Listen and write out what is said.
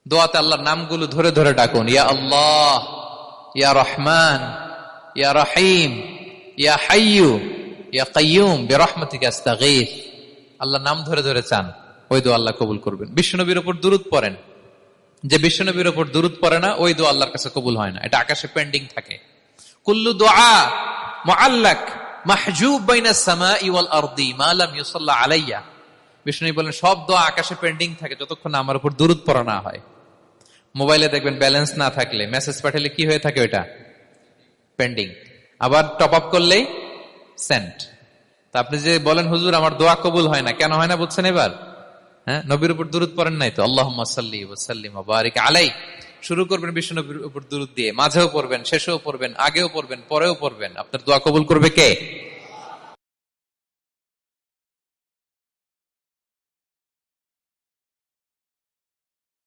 দোয়াতে আল্লাহর নামগুলো ধরে ধরে ডাকুন, ইয়া আল্লাহ, ইয়া রহমান, ইয়া রহিম, ইয়া হাইয়ু, ইয়া কাইয়ুম বিরহমাতিকা আস্তাগীথ। আল্লাহর নাম ধরে ধরে চান, ওই দোয়া আল্লাহ কবুল করবেন। বিশ্বনবীর উপর দুরূদ পড়েন, যে বিশ্বনবীর উপর দুরূদ পড়ে না ওই দোয়া আল্লাহর কাছে কবুল হয় না, এটা আকাশে পেন্ডিং থাকে। কুল্লু দুআ মুআল্লাক মাহজুব বাইনাস সামাই ওয়াল আরদি মা লাম ইউসাল্লা আলাইয়া। বিষ্ণু বলেন সব দোয়া আকাশে পেন্ডিং থাকে যতক্ষণ আমার উপর দুরূদ পড়া না হয়। মোবাইলে দেখবেন ব্যালেন্স না থাকলে মেসেজ পাঠালে কি হয়ে থাকে, ওইটা পেন্ডিং, আবার টপ আপ করলেই সেন্ট। তা আপনি যে বলেন হুজুর আমার দোয়া কবুল হয় না, কেন হয় না বুঝছেন এবার? হ্যাঁ, নবীর উপর দুরূদ পড়েন নাই তো। আল্লাহুম্মা সাল্লি ওয়া সাল্লিম ওয়া বারিক আলাই। শুরু করবেন বিশ্ব নবীর উপর দুরূদ দিয়ে, মাঝেও পড়বেন, শেষেও পড়বেন, আগেও পড়বেন, পরেও পড়বেন। আপনার দোয়া কবুল করবে কে?